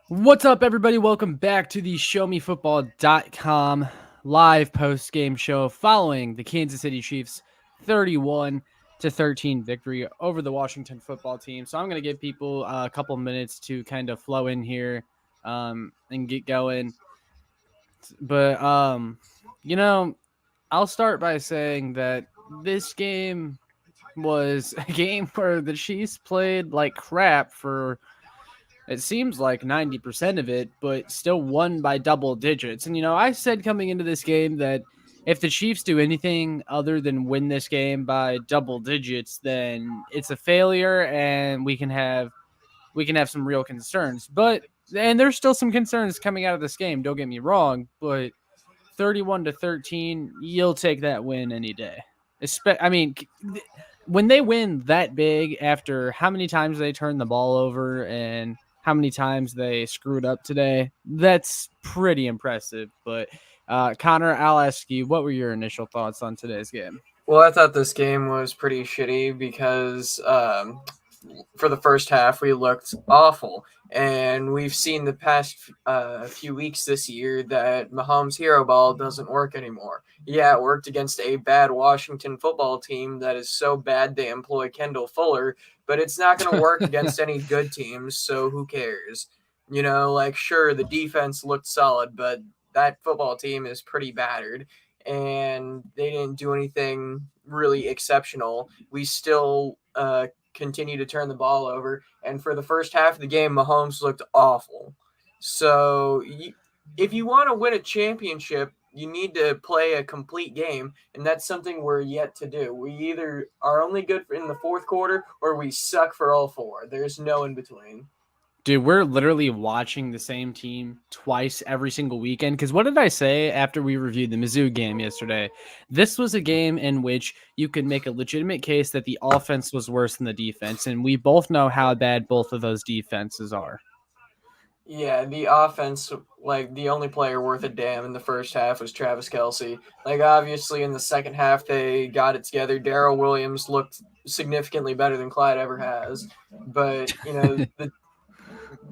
What's up, everybody? Welcome back to the ShowMeFootball.com live post-game show following the Kansas City Chiefs 31-13 victory over the Washington football team. So I'm going to give people a couple minutes to kind of flow in here and get going. But, I'll start by saying that this game was a game where the Chiefs played like crap for it seems like 90% of it, but still won by double digits. And, I said coming into this game that if the Chiefs do anything other than win this game by double digits, then it's a failure and we can have some real concerns. And there's still some concerns coming out of this game, don't get me wrong, but 31-13, you'll take that win any day. When they win that big after how many times they turned the ball over and how many times they screwed up today, that's pretty impressive. But Connor, I'll ask you, what were your initial thoughts on today's game? Well, I thought this game was pretty shitty because for the first half we looked awful, and we've seen the past few weeks this year that Mahomes' hero ball doesn't work anymore. Yeah, it worked against a bad Washington football team that is so bad they employ Kendall Fuller, but it's not going to work against any good teams, so who cares? Sure, the defense looked solid, but that football team is pretty battered and they didn't do anything really exceptional. We still continue to turn the ball over, and for the first half of the game, Mahomes looked awful. So, if you want to win a championship, you need to play a complete game, and that's something we're yet to do. We either are only good in the fourth quarter, or we suck for all four. There's no in between. Dude, we're literally watching the same team twice every single weekend. Because what did I say after we reviewed the Mizzou game yesterday? This was a game in which you could make a legitimate case that the offense was worse than the defense. And we both know how bad both of those defenses are. Yeah, the offense, the only player worth a damn in the first half was Travis Kelce. Obviously, in the second half, they got it together. Darrell Williams looked significantly better than Clyde ever has. But,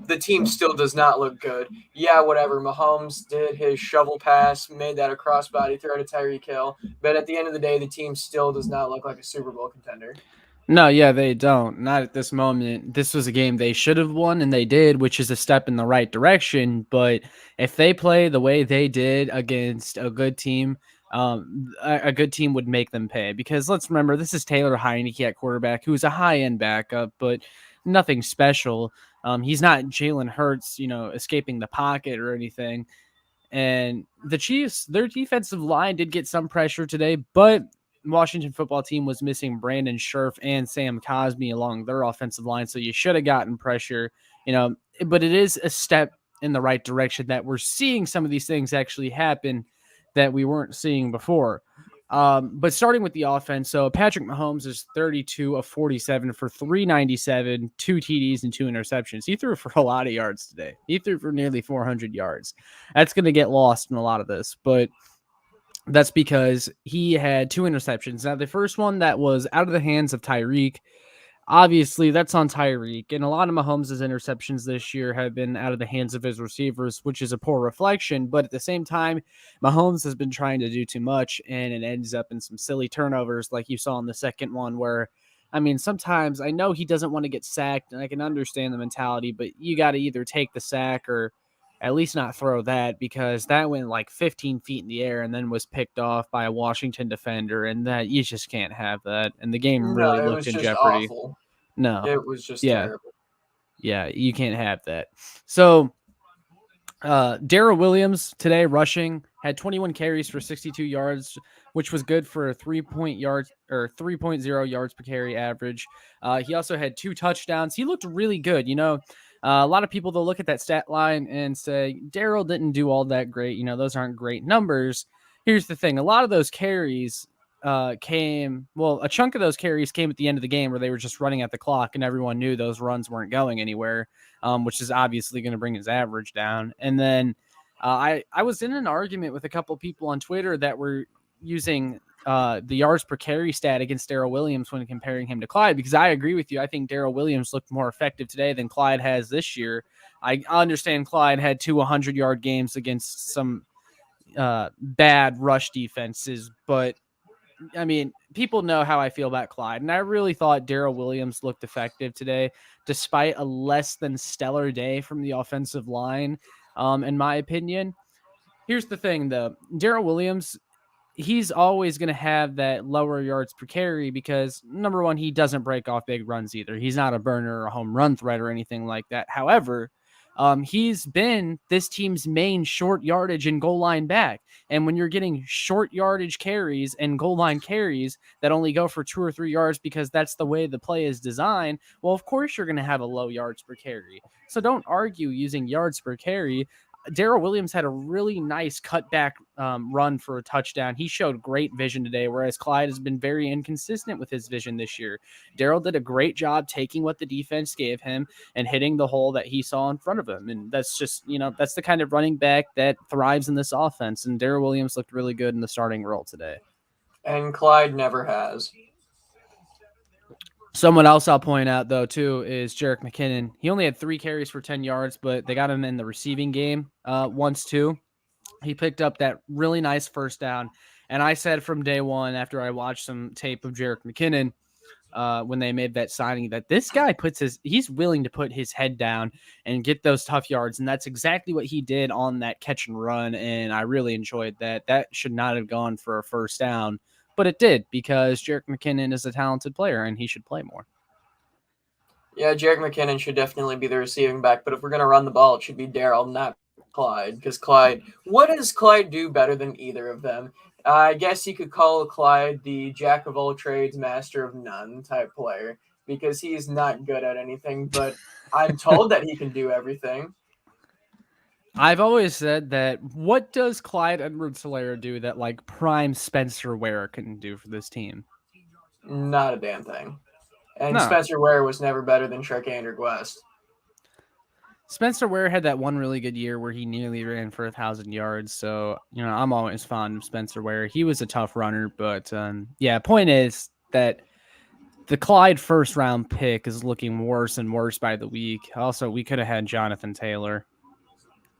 the team still does not look good. Yeah, whatever. Mahomes did his shovel pass, made that a crossbody throw to Tyreek Hill. But at the end of the day, the team still does not look like a Super Bowl contender. No, yeah, they don't. Not at this moment. This was a game they should have won, and they did, which is a step in the right direction. But if they play the way they did against a good team, a good team would make them pay. Because let's remember, this is Taylor Heineke at quarterback, who's a high-end backup, but nothing special. He's not Jalen Hurts, escaping the pocket or anything. And the Chiefs, their defensive line did get some pressure today, but Washington football team was missing Brandon Scherf and Sam Cosmi along their offensive line, so you should have gotten pressure, but it is a step in the right direction that we're seeing some of these things actually happen that we weren't seeing before. But starting with the offense, so Patrick Mahomes is 32 of 47 for 397, 2 TDs and 2 interceptions. He threw for a lot of yards today. He threw for nearly 400 yards. That's going to get lost in a lot of this, but that's because he had 2 interceptions. Now, the first one that was out of the hands of Tyreek, obviously that's on Tyreek. And a lot of Mahomes' interceptions this year have been out of the hands of his receivers, which is a poor reflection. But at the same time, Mahomes has been trying to do too much, and it ends up in some silly turnovers like you saw in the second one where, sometimes I know he doesn't want to get sacked, and I can understand the mentality, but you got to either take the sack or at least not throw that, because that went like 15 feet in the air and then was picked off by a Washington defender, and that you just can't have that. And the game No, really it looked was in just jeopardy. awful. No, It was just yeah, terrible. yeah, you can't have that. So, Darrell Williams today rushing had 21 carries for 62 yards, which was good for a 3.0 yards per carry average. He also had 2 touchdowns. He looked really good. A lot of people, they'll look at that stat line and say, Darrell didn't do all that great. Those aren't great numbers. Here's the thing. A lot of those carries a chunk of those carries came at the end of the game where they were just running at the clock and everyone knew those runs weren't going anywhere, which is obviously going to bring his average down. And then I was in an argument with a couple people on Twitter that were using the yards per carry stat against Darrell Williams when comparing him to Clyde, because I agree with you. I think Darrell Williams looked more effective today than Clyde has this year. I understand Clyde had 2 100-yard games against some bad rush defenses, but I mean, people know how I feel about Clyde, and I really thought Darrell Williams looked effective today, despite a less than stellar day from the offensive line, in my opinion. Here's the thing, though. Darrell Williams, he's always going to have that lower yards per carry because, number one, he doesn't break off big runs either. He's not a burner or a home run threat or anything like that. However, he's been this team's main short yardage and goal line back. And when you're getting short yardage carries and goal line carries that only go for 2 or 3 yards because that's the way the play is designed, well, of course you're going to have a low yards per carry. So don't argue using yards per carry. Darrell Williams had a really nice cutback run for a touchdown. He showed great vision today, whereas Clyde has been very inconsistent with his vision this year. Darrell did a great job taking what the defense gave him and hitting the hole that he saw in front of him. And that's just, that's the kind of running back that thrives in this offense. And Darrell Williams looked really good in the starting role today. And Clyde never has. Someone else I'll point out, though, too, is Jerick McKinnon. He only had 3 carries for 10 yards, but they got him in the receiving game once, too. He picked up that really nice first down. And I said from day one, after I watched some tape of Jerick McKinnon, when they made that signing, that this guy he's willing to put his head down and get those tough yards. And that's exactly what he did on that catch and run. And I really enjoyed that. That should not have gone for a first down. But it did, because Jerick McKinnon is a talented player and he should play more. Yeah, Jerick McKinnon should definitely be the receiving back, but if we're going to run the ball, it should be Darrell, not Clyde. Because what does Clyde do better than either of them? I guess you could call Clyde the jack of all trades, master of none type player, because he's not good at anything, but I'm told that he can do everything. I've always said that what does Clyde Edwards-Helaire do that like prime Spencer Ware couldn't do for this team? Not a damn thing. And No. Spencer Ware was never better than Sharkandrick West. Spencer Ware had that one really good year where he nearly ran for 1,000 yards. So, I'm always fond of Spencer Ware. He was a tough runner, but point is that the Clyde first round pick is looking worse and worse by the week. Also, we could have had Jonathan Taylor.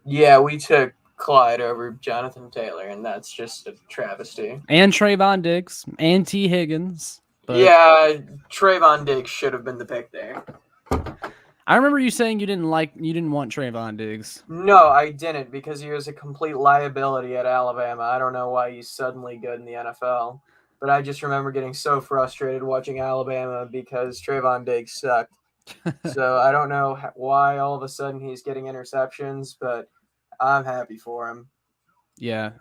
Yeah, we took Clyde over Jonathan Taylor, and that's just a travesty. And Trayvon Diggs and T. Higgins. But yeah, Trayvon Diggs should have been the pick there. I remember you saying you didn't want Trayvon Diggs. No, I didn't, because he was a complete liability at Alabama. I don't know why he's suddenly good in the NFL, but I just remember getting so frustrated watching Alabama because Trayvon Diggs sucked. So I don't know why all of a sudden he's getting interceptions, but I'm happy for him. Yeah.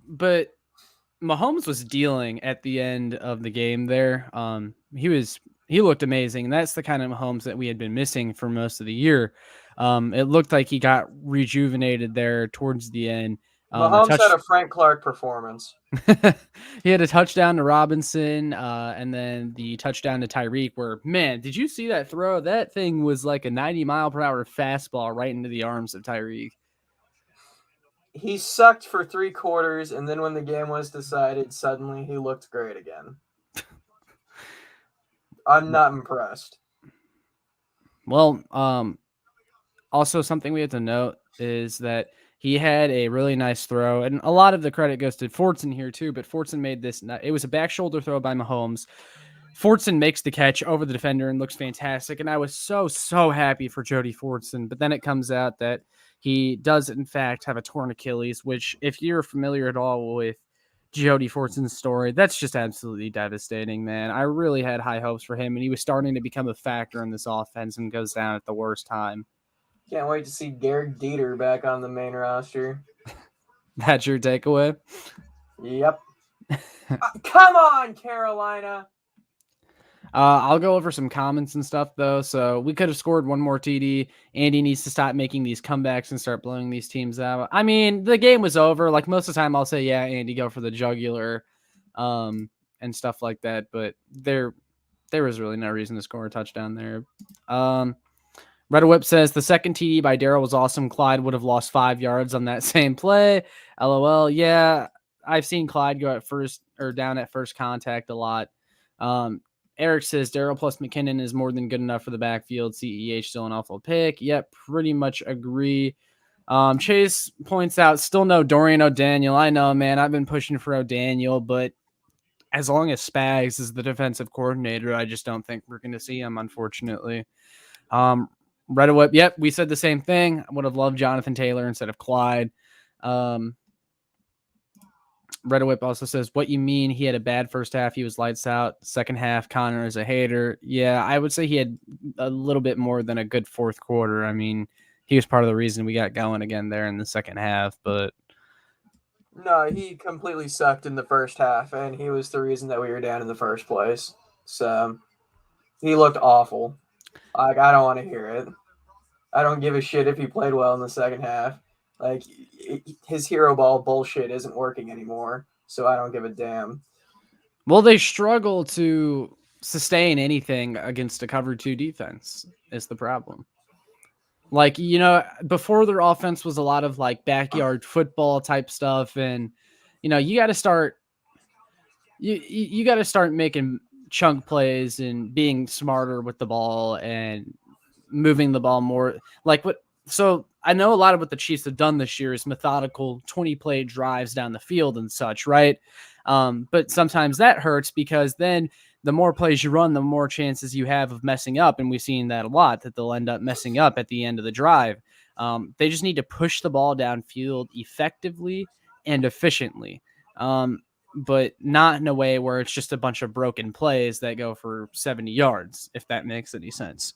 But Mahomes was dealing at the end of the game there. He looked amazing. And that's the kind of Mahomes that we had been missing for most of the year. It looked like he got rejuvenated there towards the end. Mahomes had a Frank Clark performance. He had a touchdown to Robinson, and then the touchdown to Tyreek, where, man, did you see that throw? That thing was like a 90-mile-per-hour fastball right into the arms of Tyreek. He sucked for 3 quarters, and then when the game was decided, suddenly he looked great again. I'm not impressed. Well, also something we have to note is that he had a really nice throw, and a lot of the credit goes to Fortson here too, but Fortson made this. It was a back shoulder throw by Mahomes. Fortson makes the catch over the defender and looks fantastic, and I was so happy for Jody Fortson, but then it comes out that he does, in fact, have a torn Achilles, which, if you're familiar at all with Jody Fortson's story, that's just absolutely devastating, man. I really had high hopes for him, and he was starting to become a factor in this offense and goes down at the worst time. Can't wait to see Derek Dieter back on the main roster. That's your takeaway? Yep. Come on, Carolina. I'll go over some comments and stuff, though. So we could have scored one more TD. Andy needs to stop making these comebacks and start blowing these teams out. I mean, the game was over. Like, most of the time I'll say, yeah, Andy, go for the jugular and stuff like that. But there was really no reason to score a touchdown there. Red Whip says, the second TD by Darrell was awesome. Clyde would have lost 5 yards on that same play. LOL. Yeah, I've seen Clyde go at first or down at first contact a lot. Um, Eric says Darrell plus McKinnon is more than good enough for the backfield. CEH still an awful pick. Yep, pretty much agree. Chase points out still no Dorian O'Daniel. I know, man. I've been pushing for O'Daniel, but as long as Spags is the defensive coordinator, I just don't think we're going to see him, unfortunately. Redowip, yep, we said the same thing. I would have loved Jonathan Taylor instead of Clyde. Redowip also says, what you mean he had a bad first half? He was lights out. Second half, Connor is a hater. Yeah, I would say he had a little bit more than a good fourth quarter. I mean, he was part of the reason we got going again there in the second half, but No, he completely sucked in the first half, and he was the reason that we were down in the first place. So he looked awful. Like, I don't want to hear it. I don't give a shit if he played well in the second half. Like, his hero ball bullshit isn't working anymore, so I don't give a damn. well, they struggle to sustain anything against a cover 2 defense is the problem. Like, before their offense was a lot of like backyard football type stuff, and you got to start you got to start making chunk plays and being smarter with the ball and moving the ball more. Like what? So I know a lot of what the Chiefs have done this year is methodical 20-play drives down the field and such, right? But sometimes that hurts because then the more plays you run, the more chances you have of messing up. And we've seen that a lot, that they'll end up messing up at the end of the drive. They just need to push the ball downfield effectively and efficiently. But not in a way where it's just a bunch of broken plays that go for 70 yards, if that makes any sense.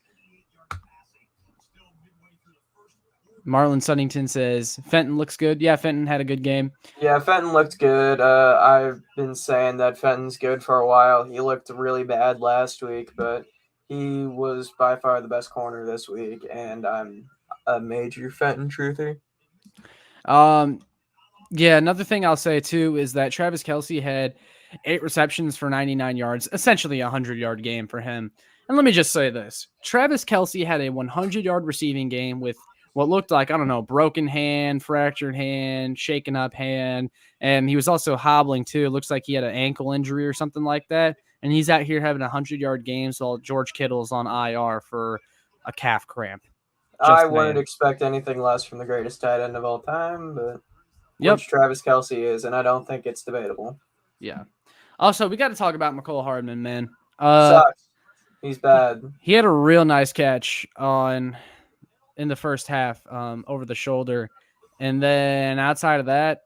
Marlon Sunnington says, Fenton looks good. Yeah, Fenton had a good game. Yeah, Fenton looked good. I've been saying that Fenton's good for a while. He looked really bad last week, but he was by far the best corner this week, and I'm a major Fenton truther. Yeah, another thing I'll say too is that Travis Kelce had 8 receptions for 99 yards, essentially a 100-yard game for him. And let me just say this. Travis Kelce had a 100-yard receiving game with what looked like, I don't know, broken hand, fractured hand, shaken up hand, and he was also hobbling too. It looks like he had an ankle injury or something like that. And he's out here having 100-yard games while George Kittle's on IR for a calf cramp. I wouldn't expect anything less from the greatest tight end of all time, but which Travis Kelce is, and I don't think it's debatable. Yeah. Also, we got to talk about McCole Hardman, man. Sucks. He's bad. He had a real nice catch in the first half over the shoulder. And then outside of that,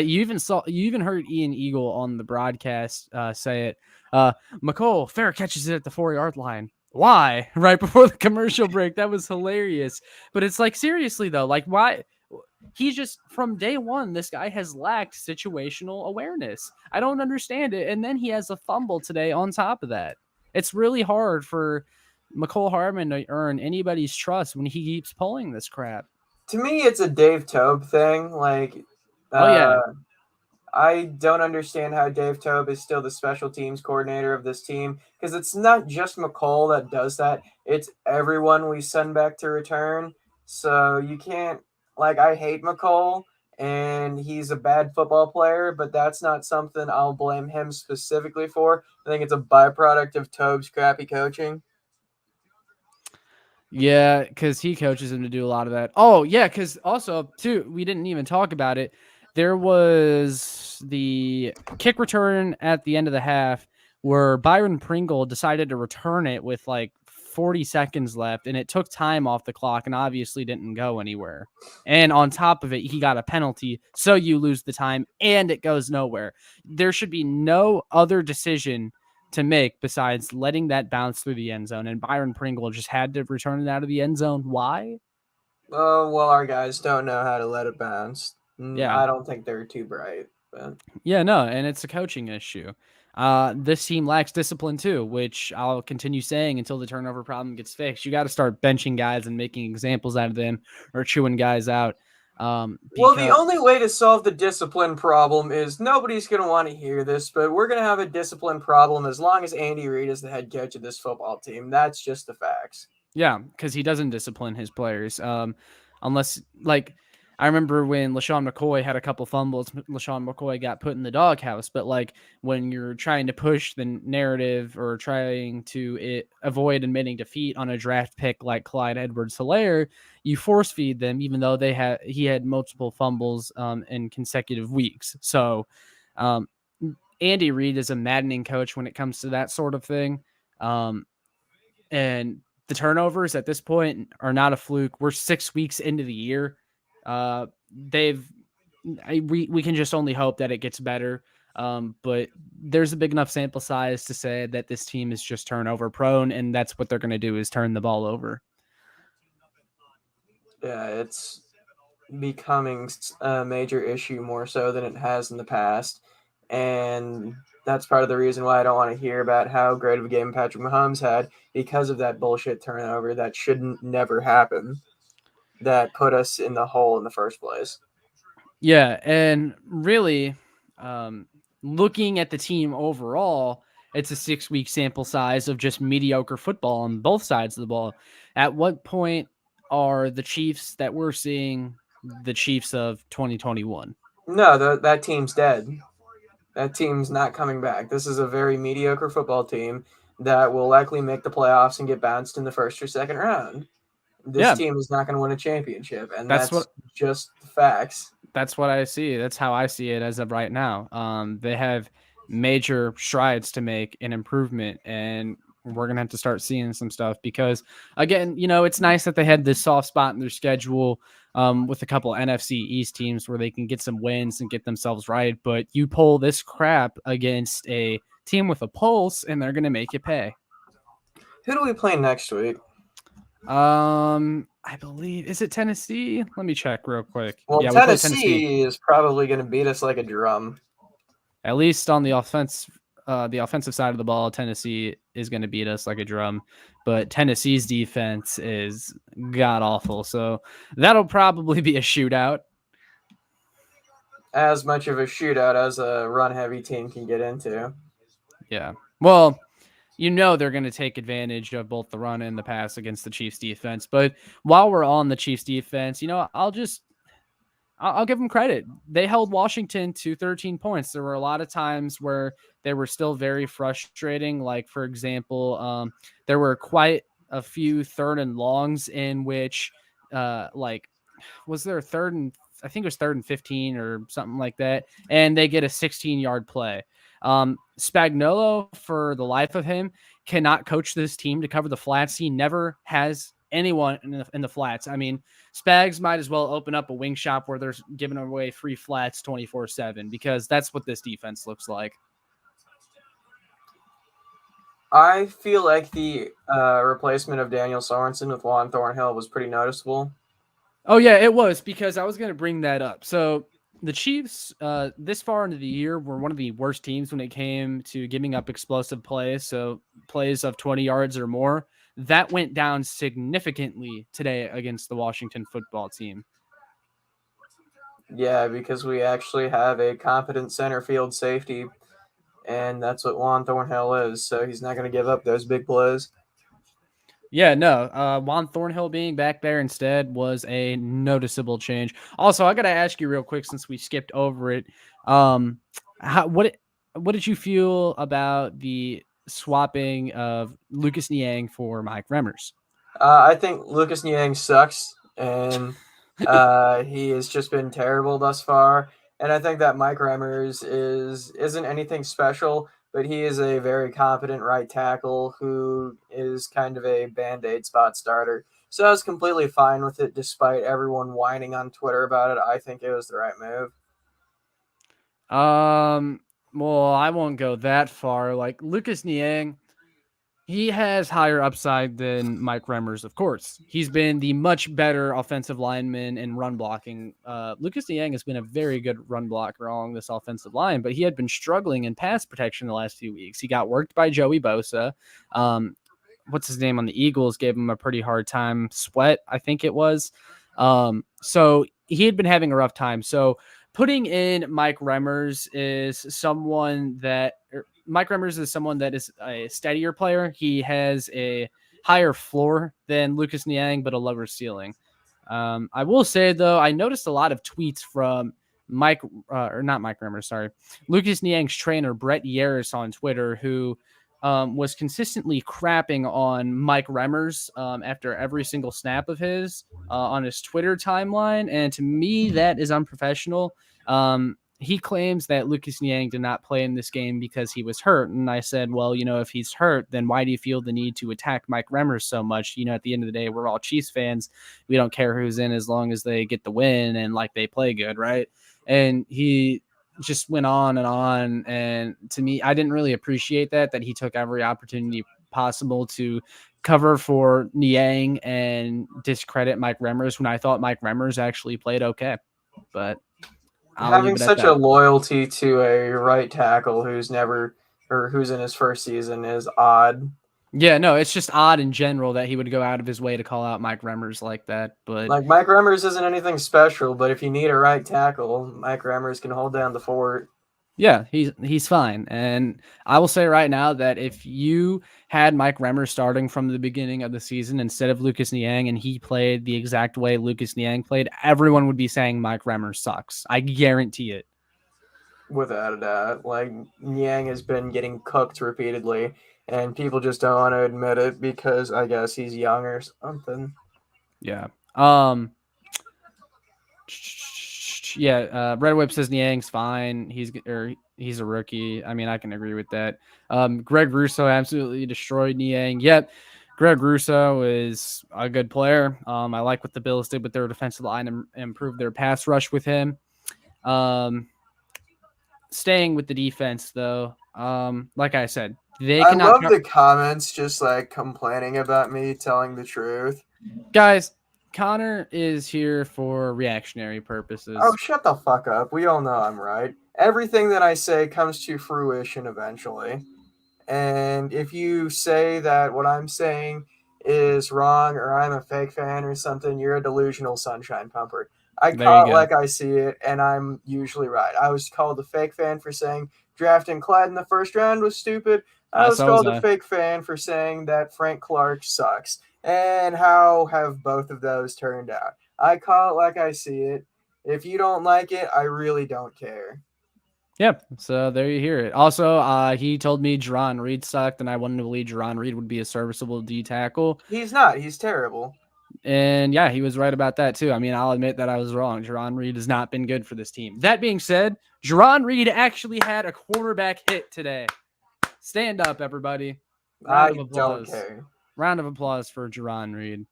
you even heard Ian Eagle on the broadcast say it. McCole, fair catches it at the 4-yard line. Why? Right before the commercial break. That was hilarious. But it's like, seriously though, like why? He just, from day one, this guy has lacked situational awareness. I don't understand it. And then he has a fumble today on top of that. It's really hard for McCole Hardman to earn anybody's trust when he keeps pulling this crap. To me, it's a Dave Toub thing. Like, I don't understand how Dave Toub is still the special teams coordinator of this team, because it's not just McCole that does that. It's everyone we send back to return. So you can't, like, I hate McCole, and he's a bad football player, but that's not something I'll blame him specifically for. I think it's a byproduct of Toub's crappy coaching. Yeah, because he coaches him to do a lot of that. Oh, yeah, because also, too, we didn't even talk about it. There was the kick return at the end of the half where Byron Pringle decided to return it with like 40 seconds left, and it took time off the clock and obviously didn't go anywhere. And on top of it, he got a penalty, so you lose the time, and it goes nowhere. There should be no other decision to make besides letting that bounce through the end zone, and Byron Pringle just had to return it out of the end zone. Why? Oh, well, our guys don't know how to let it bounce. Yeah. I don't think they're too bright. But. Yeah, no, and it's a coaching issue. This team lacks discipline too, which I'll continue saying until the turnover problem gets fixed. You got to start benching guys and making examples out of them or chewing guys out. Well, the only way to solve the discipline problem is nobody's going to want to hear this, but we're going to have a discipline problem as long as Andy Reid is the head coach of this football team. That's just the facts. Yeah, because he doesn't discipline his players. Unless, like, I remember when LaShawn McCoy had a couple fumbles, LaShawn McCoy got put in the doghouse. But like when you're trying to push the narrative or trying to avoid admitting defeat on a draft pick like Clyde Edwards-Helaire, you force feed them, even though he had multiple fumbles in consecutive weeks. So um, Andy Reid is a maddening coach when it comes to that sort of thing. And the turnovers at this point are not a fluke. We're 6 weeks into the year. We can just only hope that it gets better. But there's a big enough sample size to say that this team is just turnover prone, and that's what they're going to do is turn the ball over. Yeah, it's becoming a major issue more so than it has in the past. And that's part of the reason why I don't want to hear about how great of a game Patrick Mahomes had, because of that bullshit turnover that shouldn't never happen, that put us in the hole in the first place. Yeah, and really, looking at the team overall, it's a 6-week sample size of just mediocre football on both sides of the ball. At what point are the Chiefs that we're seeing the Chiefs of 2021? No, that team's dead. That team's not coming back. This is a very mediocre football team that will likely make the playoffs and get bounced in the first or second round. This Yeah, team is not going to win a championship, and that's what that's just the facts. that's what I see. That's how I see it as of right now. They have major strides to make in improvement, and we're gonna have to start seeing some stuff because, again, it's nice that they had this soft spot in their schedule with a couple NFC East teams where they can get some wins and get themselves right. But you pull this crap against a team with a pulse, and they're gonna make you pay. Who do we play next week? I believe, is it Tennessee? Let me check real quick. Well, Yeah, we play Tennessee. Tennessee is probably going to beat us like a drum. At least on the offensive side of the ball, Tennessee is going to beat us like a drum. But Tennessee's defense is god awful, so that'll probably be a shootout. As much of a shootout as a run-heavy team can get into. Yeah. Well, they're going to take advantage of both the run and the pass against the Chiefs defense. But while we're on the Chiefs defense, I'll give them credit. They held Washington to 13 points. There were a lot of times where they were still very frustrating. Like, for example, there were quite a few third and longs in which, was there I think it was 3rd and 15 or something like that. And they get a 16-yard play. Spagnuolo, for the life of him, cannot coach this team to cover the flats. He never has anyone in the flats. I mean, Spags might as well open up a wing shop where they're giving away free flats 24/7 because that's what this defense looks like. I feel like the replacement of Daniel Sorensen with Juan Thornhill was pretty noticeable. Oh, yeah, it was, because I was going to bring that up. So the Chiefs, this far into the year, were one of the worst teams when it came to giving up explosive plays, so plays of 20 yards or more. That went down significantly today against the Washington football team. Yeah, because we actually have a competent center field safety, and that's what Juan Thornhill is, so he's not going to give up those big plays. Yeah, no. Juan Thornhill being back there instead was a noticeable change. Also, I got to ask you real quick since we skipped over it. What did you feel about the swapping of Lucas Niang for Mike Remmers? I think Lucas Niang sucks, and he has just been terrible thus far. And I think that Mike Remmers isn't anything special, but he is a very competent right tackle who is kind of a band-aid spot starter. So I was completely fine with it, despite everyone whining on Twitter about it. I think it was the right move. Well, I won't go that far. Like, Lucas Niang, he has higher upside than Mike Remmers, of course. He's been the much better offensive lineman in run blocking. Lucas Niang has been a very good run blocker along this offensive line, but he had been struggling in pass protection the last few weeks. He got worked by Joey Bosa. What's his name on the Eagles gave him a pretty hard time. Sweat, I think it was. So he had been having a rough time. So putting in Mike Remmers is someone that is a steadier player. He has a higher floor than Lucas Niang, but a lower ceiling. I will say though, I noticed a lot of tweets from Mike, or not Mike Remmers, sorry, Lucas Niang's trainer Brett Yaris on Twitter, who was consistently crapping on Mike Remmers after every single snap of his on his Twitter timeline, and to me that is unprofessional. He claims that Lucas Niang did not play in this game because he was hurt. And I said, well, if he's hurt, then why do you feel the need to attack Mike Remmers so much? At the end of the day, we're all Chiefs fans. We don't care who's in as long as they get the win and like they play good, right? And he just went on and on. And to me, I didn't really appreciate that he took every opportunity possible to cover for Niang and discredit Mike Remmers when I thought Mike Remmers actually played okay. But I'll leave Having it at such a that. loyalty to a right tackle who's in his first season is odd. Yeah, no, it's just odd in general that he would go out of his way to call out Mike Remmers like that. But Like, Mike Remmers isn't anything special, but if you need a right tackle, Mike Remmers can hold down the fort. yeah, he's fine. And I will say right now that if you had Mike Remmers starting from the beginning of the season instead of Lucas Niang and he played the exact way Lucas Niang played, everyone would be saying Mike Remmers sucks. I guarantee it. Without a doubt. Like, Niang has been getting cooked repeatedly, and people just don't want to admit it because I guess he's young or something. Yeah. Yeah, Red Whip says Niang's fine. He's a rookie. I mean, I can agree with that. Greg Russo absolutely destroyed Niang. Yep, Greg Russo is a good player. I like what the Bills did with their defensive line and improved their pass rush with him. Staying with the defense though, like I said, they I cannot. love the comments just like complaining about me telling the truth. Guys, Connor is here for reactionary purposes. Oh, shut the fuck up. We all know I'm right. Everything that I say comes to fruition eventually. And if you say that what I'm saying is wrong or I'm a fake fan or something, you're a delusional sunshine pumper. I There you call it go. like I see it, and I'm usually right. I was called a fake fan for saying drafting Clyde in the first round was stupid. I was So was called a I. fake fan for saying that Frank Clark sucks. And how have both of those turned out? I call it like I see it. If you don't like it, I really don't care. Yep. So there you hear it. Also, he told me Jerron Reed sucked, and I wanted to believe Jerron Reed would be a serviceable D tackle. He's not. He's terrible. And yeah, he was right about that too. I mean, I'll admit that I was wrong. Jerron Reed has not been good for this team. That being said, Jerron Reed actually had a quarterback hit today. Stand up, everybody. Round of I don't applause. care. Round of applause for Jerron Reed.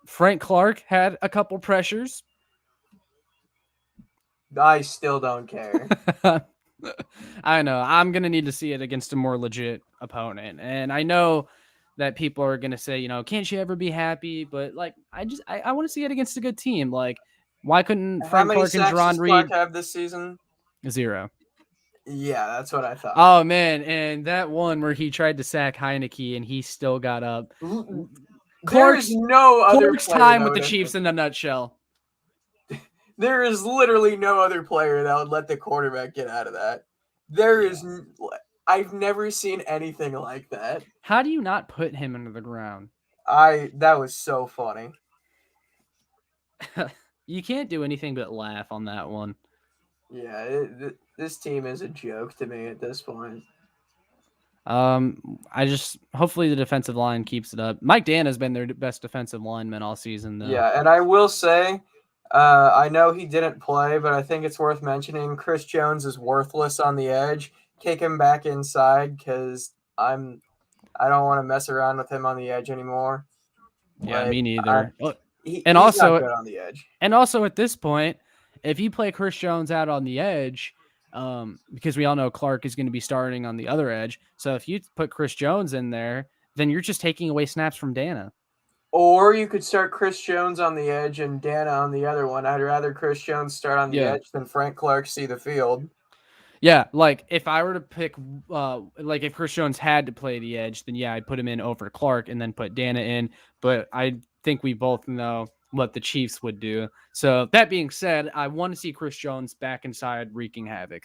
Frank Clark had a couple pressures. I still don't care. I know. I'm going to need to see it against a more legit opponent. And I know that people are going to say, can't you ever be happy? But like, I want to see it against a good team. Like, why couldn't How Frank many Clark and sacks Jerron does Clark Reed have this season? 0? Yeah, that's what I thought. Oh man, and that one where he tried to sack Heineke and he still got up. There is no other Clark's player time that with the would Chiefs in a nutshell. There is literally no other player that would let the quarterback get out of that. There is. I've never seen anything like that. How do you not put him into the ground? That was so funny. You can't do anything but laugh on that one. Yeah, this team is a joke to me at this point. Hopefully the defensive line keeps it up. Mike Dan has been their best defensive lineman all season, though. Yeah, and I will say, I know he didn't play, but I think it's worth mentioning. Chris Jones is worthless on the edge. Kick him back inside because I don't want to mess around with him on the edge anymore. Yeah, me neither. He's also, not good on the edge. And also at this point, if you play Chris Jones out on the edge, because we all know Clark is going to be starting on the other edge. So if you put Chris Jones in there, then you're just taking away snaps from Dana. Or you could start Chris Jones on the edge and Dana on the other one. I'd rather Chris Jones start on the edge than Frank Clark see the field. Yeah, like if I were to pick, like if Chris Jones had to play the edge, then yeah, I'd put him in over Clark and then put Dana in. But I think we both know what the Chiefs would do. So that being said, I want to see Chris Jones back inside wreaking havoc.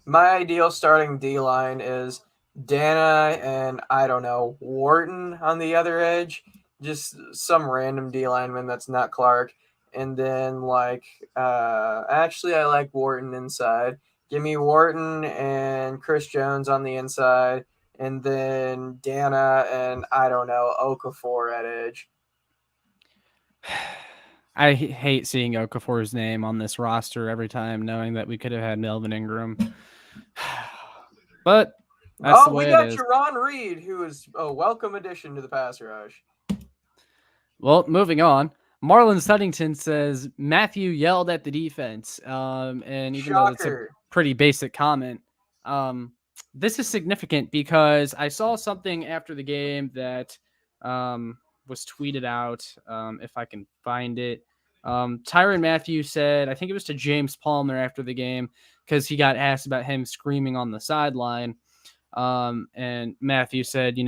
My ideal starting D-line is Dana and, I don't know, Wharton on the other edge. just some random D lineman that's not Clark. And then actually I like Wharton inside. Give me Wharton and Chris Jones on the inside, and then Dana and I don't know Okafor at edge. I hate seeing Okafor's name on this roster every time, knowing that we could have had Melvin Ingram. But that's the We way it got is. Jerron Reed, who is a welcome addition to the pass rush. Well, moving on. Marlon Suddington says Matthew yelled at the defense. And even though that's a Shocker. pretty basic comment, this is significant because I saw something after the game that was tweeted out. If I can find it. Tyrann Mathieu said, I think it was to James Palmer after the game, because he got asked about him screaming on the sideline. And Matthew said,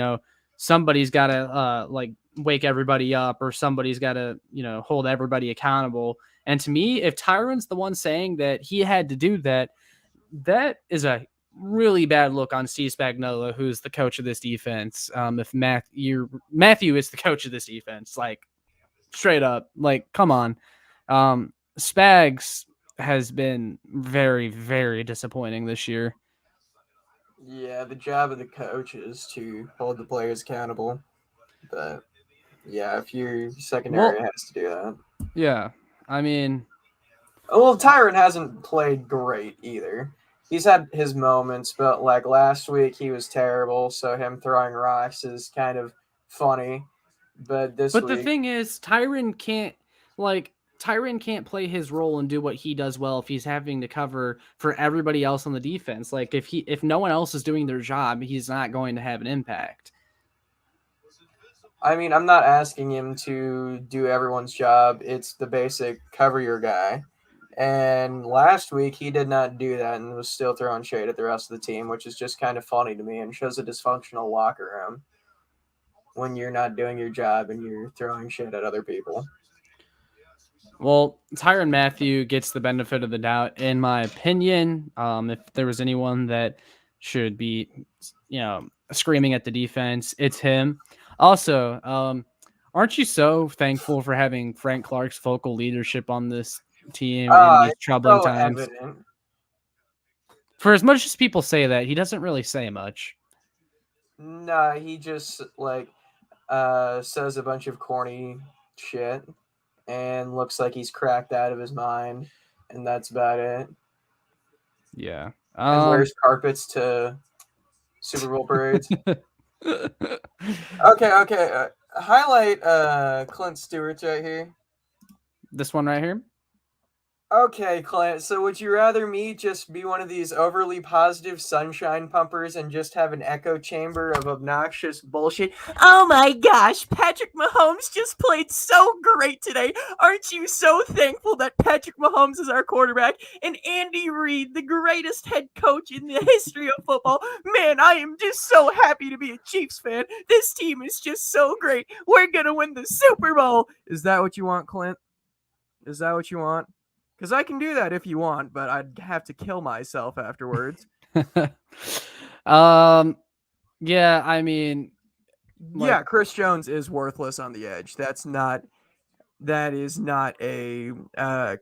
somebody's got to wake everybody up, or somebody's got to, hold everybody accountable. And to me, if Tyrann's the one saying that he had to do that, that is a really bad look on Steve Spagnuolo, who's the coach of this defense. If Matthew is the coach of this defense, like straight up, like, come on. Spags has been very, very disappointing this year. Yeah, the job of the coach is to hold the players accountable. But yeah, if your secondary has to do that. Yeah, I mean, well, Tyrann hasn't played great either. He's had his moments, but like last week he was terrible. So him throwing rocks is kind of funny. But this week, the thing is, Tyrann can't play his role and do what he does well if he's having to cover for everybody else on the defense. Like if no one else is doing their job, he's not going to have an impact. I mean, I'm not asking him to do everyone's job. It's the basic cover your guy. And last week he did not do that and was still throwing shade at the rest of the team, which is just kind of funny to me and shows a dysfunctional locker room when you're not doing your job and you're throwing shit at other people. Well, Tyrann Mathieu gets the benefit of the doubt, in my opinion. If there was anyone that should be, screaming at the defense, it's him. Also, aren't you so thankful for having Frank Clark's vocal leadership on this team in these troubling times? Evident. For as much as people say that, he doesn't really say much. Nah, he just says a bunch of corny shit and looks like he's cracked out of his mind, and that's about it. Yeah. And wears carpets to Super Bowl parades. Okay. Highlight Clint Stewart's right here. This one right here? Okay, Clint, so would you rather me just be one of these overly positive sunshine pumpers and just have an echo chamber of obnoxious bullshit? Oh my gosh, Patrick Mahomes just played so great today. Aren't you so thankful that Patrick Mahomes is our quarterback and Andy Reid, the greatest head coach in the history of football? Man, I am just so happy to be a Chiefs fan. This team is just so great. We're going to win the Super Bowl. Is that what you want, Clint? Is that what you want? Because I can do that if you want, but I'd have to kill myself afterwards. Yeah, I mean, yeah, Chris Jones is worthless on the edge. That is not a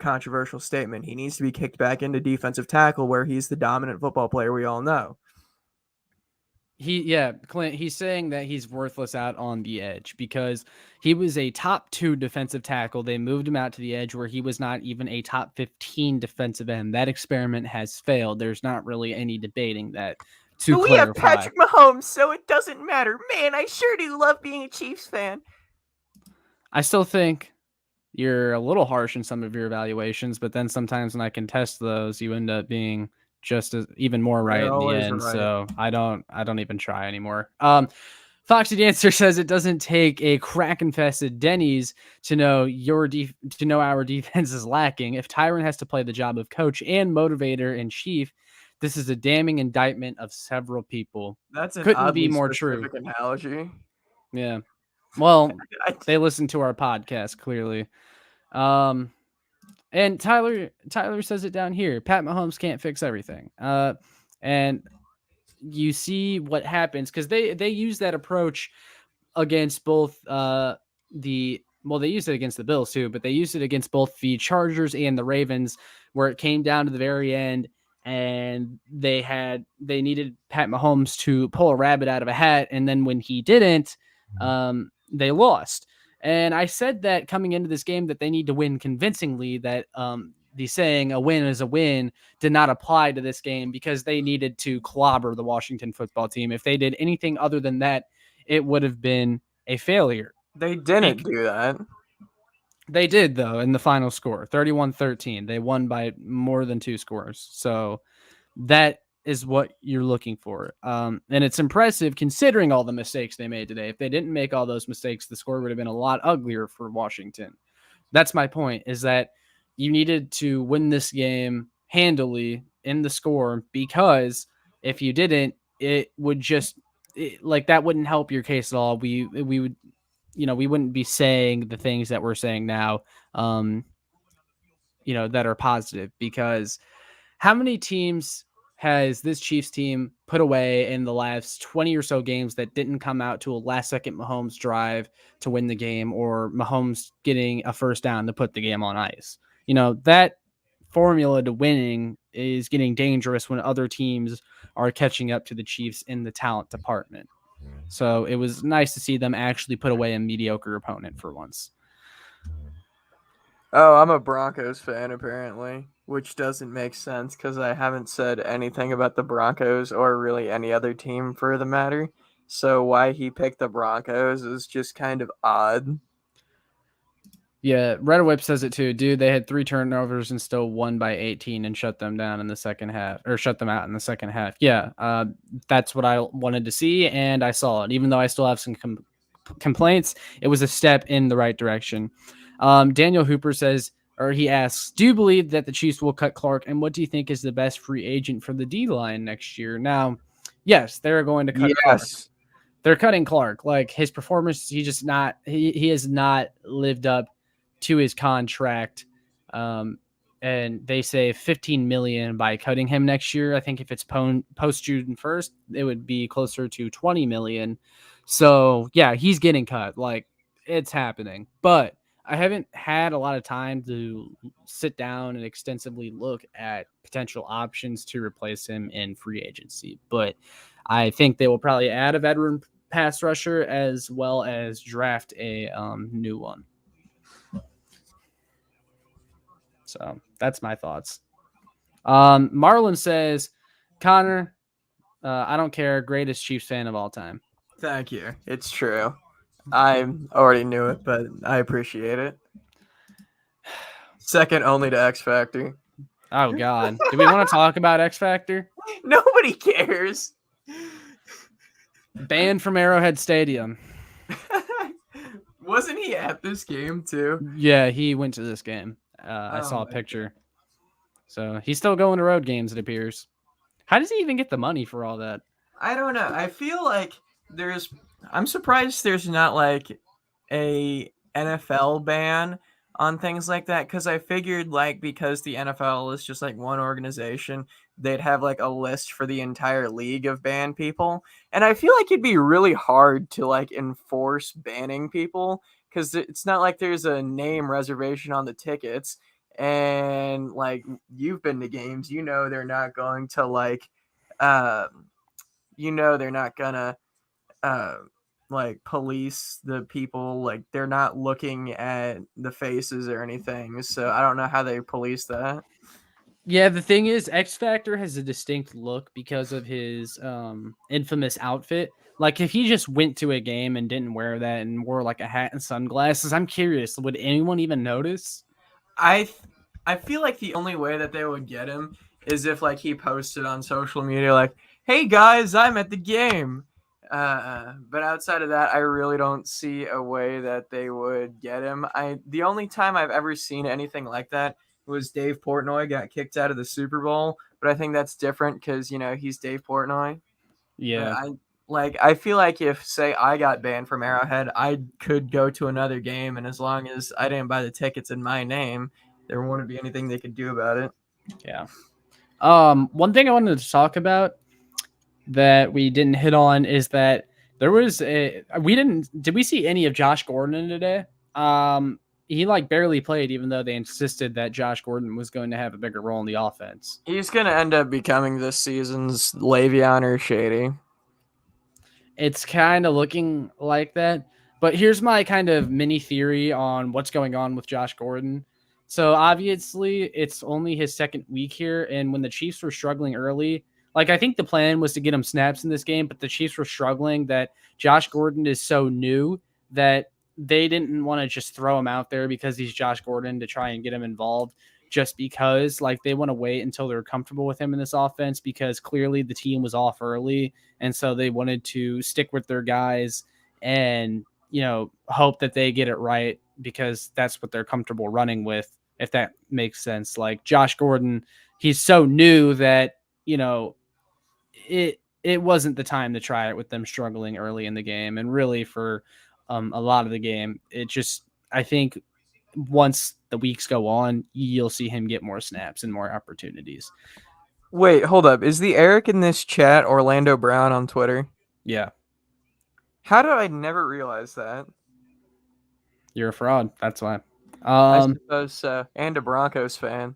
controversial statement. He needs to be kicked back into defensive tackle where he's the dominant football player we all know. Clint, he's saying that he's worthless out on the edge because he was a top 2 defensive tackle. They moved him out to the edge where he was not even a top 15 defensive end. That experiment has failed. There's not really any debating that. But we have Patrick Mahomes, so it doesn't matter. Man, I sure do love being a Chiefs fan. I still think you're a little harsh in some of your evaluations, but then sometimes when I contest those, you end up being just as even more right in the end. Right. So I don't even try anymore. Foxy Dancer says it doesn't take a crack infested Denny's to know our defense is lacking. If Tyrann has to play the job of coach and motivator in chief, this is a damning indictment of several people. That's an couldn't be more true analogy. Yeah. Well, they listen to our podcast clearly. And Tyler says it down here. Pat Mahomes can't fix everything. And you see what happens because they use that approach against both they used it against the Bills too, but they used it against both the Chargers and the Ravens, where it came down to the very end and they needed Pat Mahomes to pull a rabbit out of a hat, and then when he didn't, they lost. And I said that coming into this game that they need to win convincingly. That the saying "a win is a win" did not apply to this game because they needed to clobber the Washington football team. If they did anything other than that, it would have been a failure. They didn't do that. They did, though, in the final score, 31-13. They won by more than 2 scores. So that is what you're looking for. And it's impressive considering all the mistakes they made today. If they didn't make all those mistakes, the score would have been a lot uglier for Washington. That's my point, is that you needed to win this game handily in the score, because if you didn't, it would just that wouldn't help your case at all. We would, we wouldn't be saying the things that we're saying now, that are positive, because how many teams has this Chiefs team put away in the last 20 or so games that didn't come out to a last second Mahomes drive to win the game, or Mahomes getting a first down to put the game on ice? That formula to winning is getting dangerous when other teams are catching up to the Chiefs in the talent department. So it was nice to see them actually put away a mediocre opponent for once. Oh, I'm a Broncos fan, apparently, which doesn't make sense because I haven't said anything about the Broncos or really any other team for the matter. So why he picked the Broncos is just kind of odd. Yeah, Red Whip says it too. Dude, they had 3 turnovers and still won by 18 and shut them down in the second half, or shut them out in the second half. Yeah, that's what I wanted to see, and I saw it. Even though I still have some complaints, it was a step in the right direction. Daniel Hooper says, or he asks, do you believe that the Chiefs will cut Clark, and what do you think is the best free agent for the D-line next year? Now, yes, they're going to cut Clark. They're cutting Clark. Like, his performance, he has not lived up to his contract. And they say 15 million by cutting him next year. I think if it's post June 1st, it would be closer to 20 million. So yeah, he's getting cut. Like, it's happening. But I haven't had a lot of time to sit down and extensively look at potential options to replace him in free agency. But I think they will probably add a veteran pass rusher as well as draft a new one. So that's my thoughts. Marlon says, Connor, I don't care. Greatest Chiefs fan of all time. Thank you. It's true. I already knew it, but I appreciate it. Second only to X Factor. Oh, God. Do we want to talk about X Factor? Nobody cares. Banned from Arrowhead Stadium. Wasn't he at this game, too? Yeah, he went to this game. I saw a picture. God. So he's still going to road games, it appears. How does he even get the money for all that? I don't know. I feel like I'm surprised there's not like a NFL ban on things like that, because I figured like because the NFL is just like one organization, they'd have like a list for the entire league of banned people. And I feel like it'd be really hard to like enforce banning people, because it's not like there's a name reservation on the tickets. And like, you've been to games, they're not going to like they're not gonna like police the people. Like, they're not looking at the faces or anything, so I don't know how they police that. Yeah, the thing is, X Factor has a distinct look because of his infamous outfit. Like, if he just went to a game and didn't wear that and wore like a hat and sunglasses, I'm curious, would anyone even notice? I feel like the only way that they would get him is if like he posted on social media like, hey guys, I'm at the game. But outside of that, I really don't see a way that they would get him. The only time I've ever seen anything like that was Dave Portnoy got kicked out of the Super Bowl, but I think that's different because he's Dave Portnoy. Yeah. I feel like if, say, I got banned from Arrowhead, I could go to another game, and as long as I didn't buy the tickets in my name, there wouldn't be anything they could do about it. Yeah. One thing I wanted to talk about that we didn't hit on is that There was did we see any of Josh Gordon today? He like barely played, even though they insisted that Josh Gordon was going to have a bigger role in the offense. He's going to end up becoming this season's Le'Veon or Shady. It's kind of looking like that. But here's my kind of mini theory on what's going on with Josh Gordon. So obviously, it's only his second week here, and when the Chiefs were struggling early, like I think the plan was to get him snaps in this game, but the Chiefs were struggling that Josh Gordon is so new that they didn't want to just throw him out there because he's Josh Gordon to try and get him involved just because like they want to wait until they're comfortable with him in this offense because clearly the team was off early and so they wanted to stick with their guys and hope that they get it right because that's what they're comfortable running with, if that makes sense. Like Josh Gordon, he's so new that it wasn't the time to try it with them struggling early in the game, and really for a lot of the game, it just I think once the weeks go on, you'll see him get more snaps and more opportunities. Wait, hold up. Is the Eric in this chat Orlando Brown on Twitter? Yeah. How did I never realize that? You're a fraud. That's why. I suppose so. And a Broncos fan.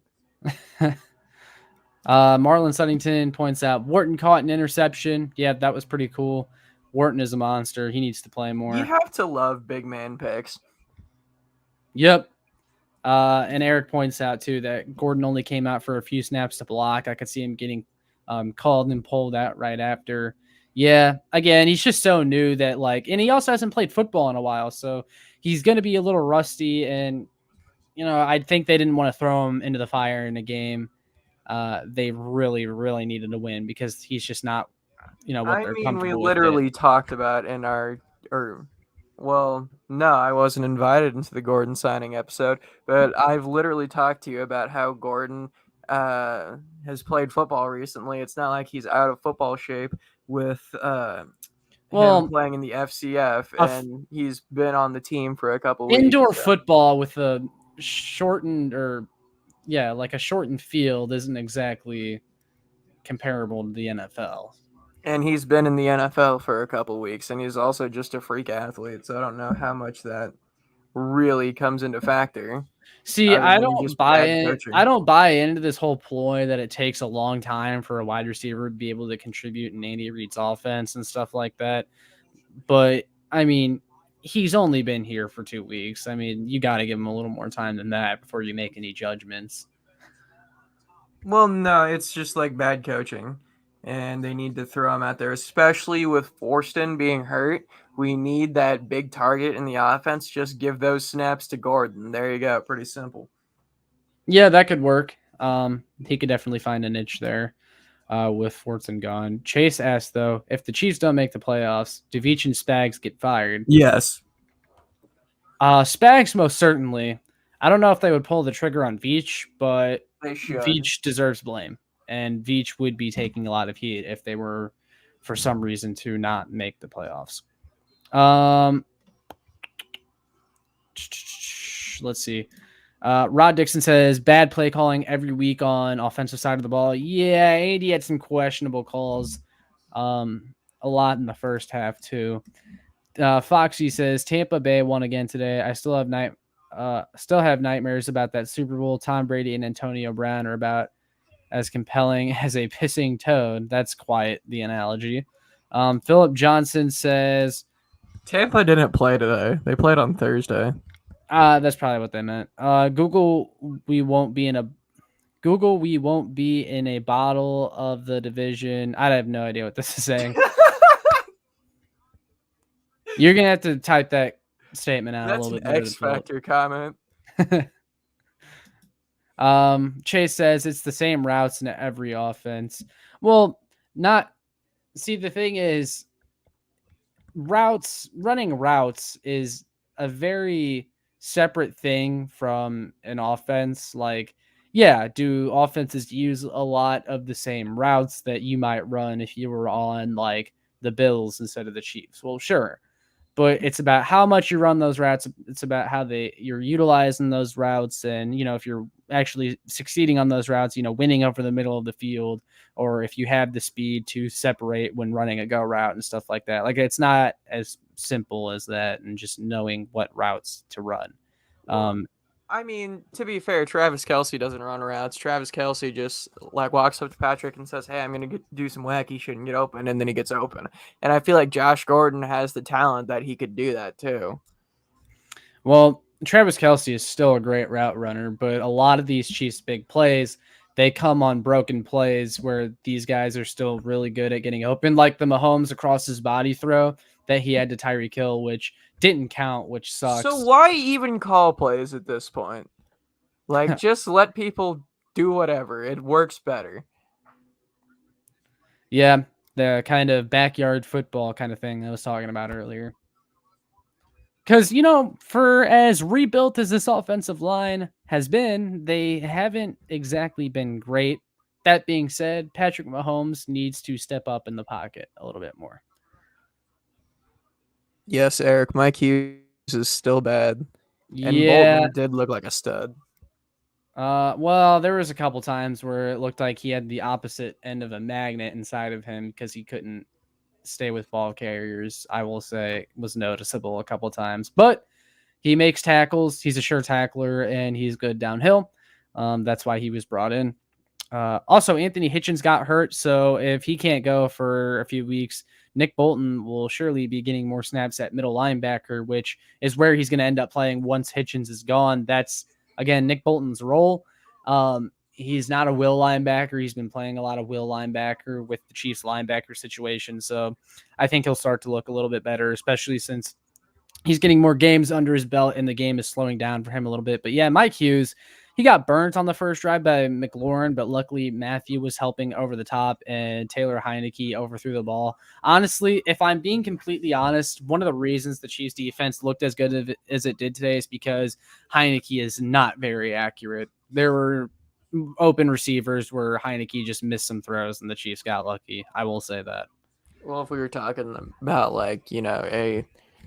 Marlon Sunnington points out Wharton caught an interception. Yeah, that was pretty cool. Wharton is a monster. He needs to play more. You have to love big man picks. Yep. And Eric points out, too, that Gordon only came out for a few snaps to block. I could see him getting called and pulled out right after. Yeah, again, he's just so new that, and he also hasn't played football in a while, so he's going to be a little rusty. And, I think they didn't want to throw him into the fire in a game. They really, really needed to win because he's just not, what they're comfortable with. We literally talked about in our, well, no, I wasn't invited into the Gordon signing episode, but I've literally talked to you about how Gordon has played football recently. It's not like he's out of football shape with him playing in the FCF, and he's been on the team for a couple weeks. Indoor football with a shortened field isn't exactly comparable to the NFL. And he's been in the NFL for a couple weeks, and he's also just a freak athlete, so I don't know how much that really comes into factor. See, I don't buy into this whole ploy that it takes a long time for a wide receiver to be able to contribute in Andy Reid's offense and stuff like that. But, I mean, he's only been here for 2 weeks. I mean, you got to give him a little more time than that before you make any judgments. Well, no, it's just like bad coaching. And they need to throw him out there, especially with Forston being hurt. We need that big target in the offense. Just give those snaps to Gordon. There you go. Pretty simple. Yeah, that could work. He could definitely find a niche there with Forston gone. Chase asked, though, if the Chiefs don't make the playoffs, do Veach and Spags get fired? Yes. Spags, most certainly. I don't know if they would pull the trigger on Veach, but they should. Veach deserves blame. And Veach would be taking a lot of heat if they were, for some reason, to not make the playoffs. Let's see. Rod Dixon says, bad play calling every week on offensive side of the ball. Yeah, Andy had some questionable calls a lot in the first half, too. Foxy says, Tampa Bay won again today. I still have nightmares about that Super Bowl. Tom Brady and Antonio Brown are about as compelling as a pissing toad. That's quite the analogy. Philip Johnson says Tampa didn't play today. They played on Thursday. That's probably what they meant. Google, we won't be in a bottle of the division. I have no idea what this is saying. You're gonna have to type that statement out. That's a little bit. That's an X Factor comment. Chase says it's the same routes in every offense. Well, see, the thing is, running routes is a very separate thing from an offense. Like, yeah, do offenses use a lot of the same routes that you might run if you were on like the Bills instead of the Chiefs? Well, sure. But it's about how much you run those routes. It's about how you're utilizing those routes. And, if you're actually succeeding on those routes, winning over the middle of the field, or if you have the speed to separate when running a go route and stuff like that. Like, it's not as simple as that, and just knowing what routes to run. Well, I mean, to be fair, Travis Kelce doesn't run routes. Travis Kelce just like walks up to Patrick and says, "Hey, I'm gonna do some wacky shit and get open," and then he gets open. And I feel like Josh Gordon has the talent that he could do that too. Well, Travis Kelce is still a great route runner, but a lot of these Chiefs big plays, they come on broken plays where these guys are still really good at getting open, like the Mahomes across his body throw that he had to Tyreek Hill, which didn't count, which So sucks. why even call plays at this point? Like, just let people do whatever. It works better. Yeah, the kind of backyard football kind of thing I was talking about earlier. Because, for as rebuilt as this offensive line has been, they haven't exactly been great. That being said, Patrick Mahomes needs to step up in the pocket a little bit more. Yes, Eric, Mike Hughes is still bad. And Yeah. Bolton did look like a stud. Well, there was a couple times where it looked like he had the opposite end of a magnet inside of him because he couldn't stay with ball carriers. I will say was noticeable a couple times, but he makes tackles. He's a sure tackler, and he's good downhill. That's why he was brought in. Also, Anthony Hitchens got hurt, so if he can't go for a few weeks, Nick Bolton will surely be getting more snaps at middle linebacker, which is where he's going to end up playing once Hitchens is gone. That's, again, Nick Bolton's role. He's not a will linebacker. He's been playing a lot of will linebacker with the Chiefs linebacker situation, so I think he'll start to look a little bit better, especially since he's getting more games under his belt and the game is slowing down for him a little bit. But yeah, Mike Hughes, he got burnt on the first drive by McLaurin, but luckily Matthew was helping over the top and Taylor Heineke overthrew the ball. Honestly, if I'm being completely honest, one of the reasons the Chiefs defense looked as good as it did today is because Heineke is not very accurate. There were open receivers where Heineke just missed some throws and the Chiefs got lucky. I will say that. Well, if we were talking about, like, a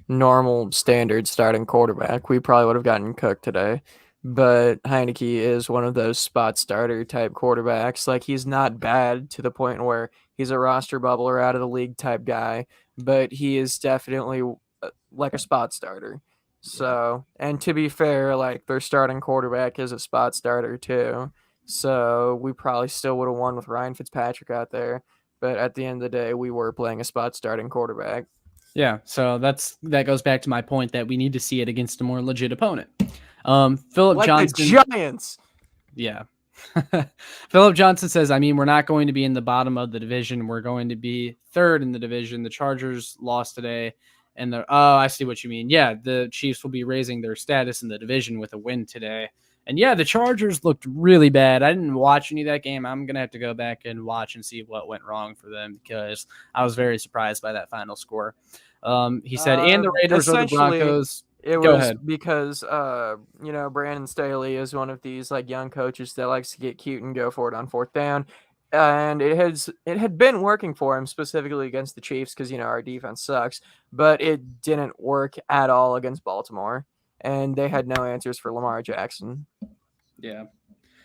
normal standard starting quarterback, we probably would have gotten cooked today. But Heineke is one of those spot starter type quarterbacks. Like, he's not bad to the point where he's a roster bubble or out of the league type guy, but he is definitely like a spot starter. So, and to be fair, like, their starting quarterback is a spot starter too. So we probably still would have won with Ryan Fitzpatrick out there. But at the end of the day, we were playing a spot starting quarterback. Yeah, so that goes back to my point that we need to see it against a more legit opponent. Philip Like Johnson, the Giants. yeah. Philip Johnson says, I mean, we're not going to be in the bottom of the division. We're going to be third in the division. The Chargers lost today. And I see what you mean. Yeah, the Chiefs will be raising their status in the division with a win today. And yeah, the Chargers looked really bad. I didn't watch any of that game. I'm going to have to go back and watch and see what went wrong for them because I was very surprised by that final score. He said, and the Raiders or the Essentially, Broncos. it Go was ahead. because Brandon Staley is one of these like young coaches that likes to get cute and go for it on fourth down. And it had been working for him specifically against the Chiefs because our defense sucks, but it didn't work at all against Baltimore, and they had no answers for Lamar Jackson. Yeah.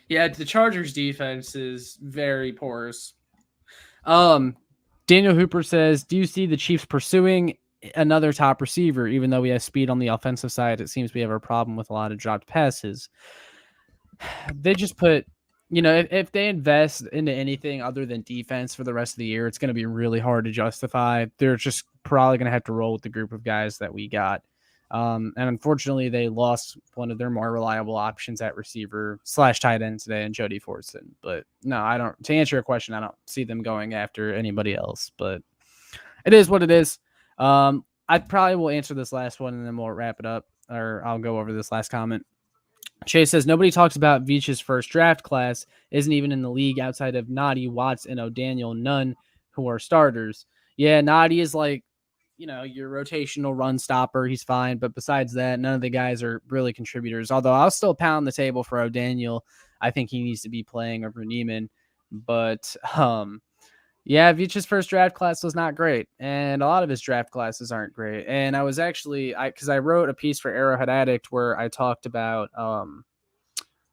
Yeah, the Chargers defense is very porous. Daniel Hooper says, do you see the Chiefs pursuing another top receiver, even though we have speed on the offensive side? It seems we have a problem with a lot of dropped passes. They just put, if they invest into anything other than defense for the rest of the year, it's going to be really hard to justify. They're just probably going to have to roll with the group of guys that we got. And unfortunately, they lost one of their more reliable options at receiver / tight end today in Jody Fortson. But no, I don't. To answer your question, I don't see them going after anybody else. But it is what it is. I probably will answer this last one and then we'll wrap it up, or I'll go over this last comment. Chase says nobody talks about Veach's first draft class. Isn't even in the league outside of Noddy, Watts, and O'Daniel. None who are starters. Yeah, Noddy is like, your rotational run stopper. He's fine. But besides that, none of the guys are really contributors. Although I'll still pound the table for O'Daniel. I think he needs to be playing over Neiman. But yeah, Veach's first draft class was not great. And a lot of his draft classes aren't great. And I was actually, because I wrote a piece for Arrowhead Addict where I talked about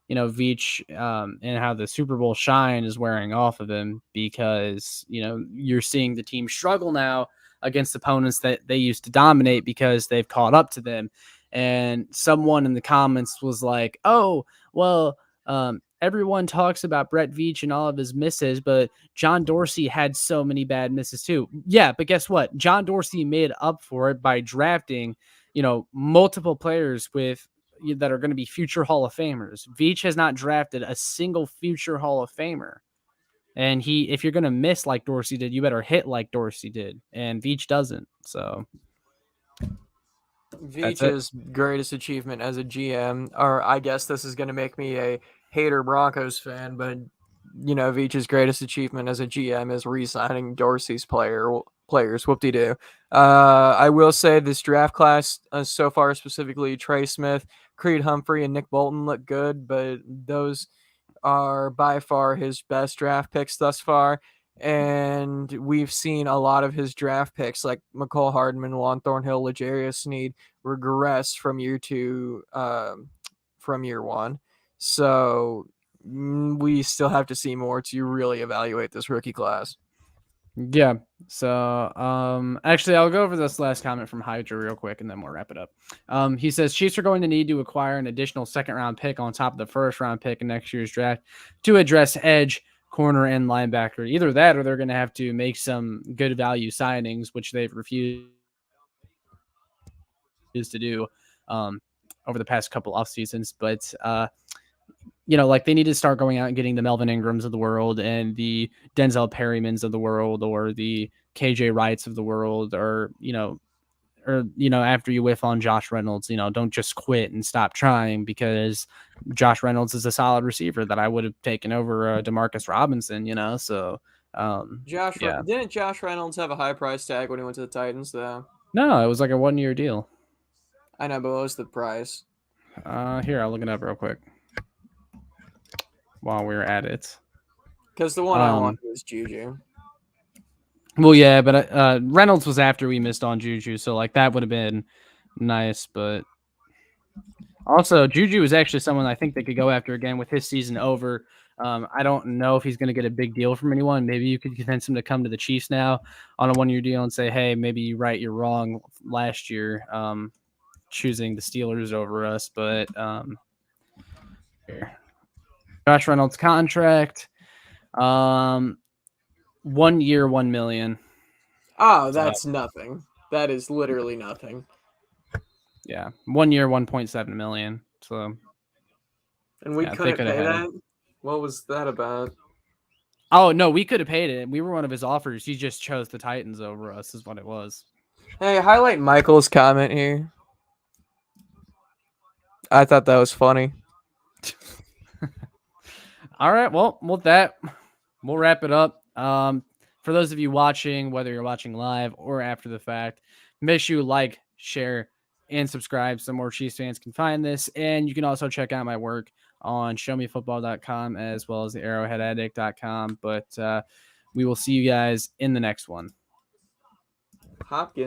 Veach and how the Super Bowl shine is wearing off of him because, you're seeing the team struggle now against opponents that they used to dominate because they've caught up to them. And someone in the comments was like, oh, well, everyone talks about Brett Veach and all of his misses, but John Dorsey had so many bad misses too. Yeah, but guess what? John Dorsey made up for it by drafting, multiple players that are going to be future Hall of Famers. Veach has not drafted a single future Hall of Famer. And if you're going to miss like Dorsey did, you better hit like Dorsey did. And Veach doesn't. So that's it. Veach's greatest achievement as a GM, or I guess this is going to make me a hater Broncos fan, but Veach's greatest achievement as a GM is re-signing Dorsey's players. Whoop-de-doo. I will say this draft class so far, specifically Trey Smith, Creed Humphrey, and Nick Bolton look good, but those are by far his best draft picks thus far. And we've seen a lot of his draft picks, like McCole Hardman, Juan Thornhill, L'Jarius Sneed, regress from year two, from year one. So we still have to see more to really evaluate this rookie class. Yeah. So, actually, I'll go over this last comment from Hydra real quick, and then we'll wrap it up. He says Chiefs are going to need to acquire an additional second-round pick on top of the first-round pick in next year's draft to address edge, corner, and linebacker. Either that, or they're going to have to make some good value signings, which they've refused to do over the past couple off seasons. But like they need to start going out and getting the Melvin Ingrams of the world and the Denzel Perrymans of the world or the KJ Wrights of the world, or after you whiff on Josh Reynolds, don't just quit and stop trying, because Josh Reynolds is a solid receiver that I would have taken over Demarcus Robinson, so Didn't Josh Reynolds have a high price tag when he went to the Titans though? No, it was like a 1-year deal. I know, but what was the price? Here, I'll look it up real quick while we're at it. Because the one I wanted was Juju. Well, yeah, but Reynolds was after we missed on Juju, so like that would have been nice. But also, Juju is actually someone I think they could go after again with his season over. I don't know if he's going to get a big deal from anyone. Maybe you could convince him to come to the Chiefs now on a 1-year deal and say, hey, maybe you're wrong last year choosing the Steelers over us. But here. Josh Reynolds contract, 1 year, $1 million. Oh, that's nothing. That is literally nothing. Yeah, 1 year, 1.7 million. So, and we couldn't pay that. What was that about? Oh no, we could have paid it. We were one of his offers. He just chose the Titans over us, is what it was. Hey, highlight Michael's comment here. I thought that was funny. All right, well, with that, we'll wrap it up. For those of you watching, whether you're watching live or after the fact, make sure you like, share, and subscribe so more Chiefs fans can find this. And you can also check out my work on showmefootball.com as well as the arrowheadaddict.com. But we will see you guys in the next one. Hopkins.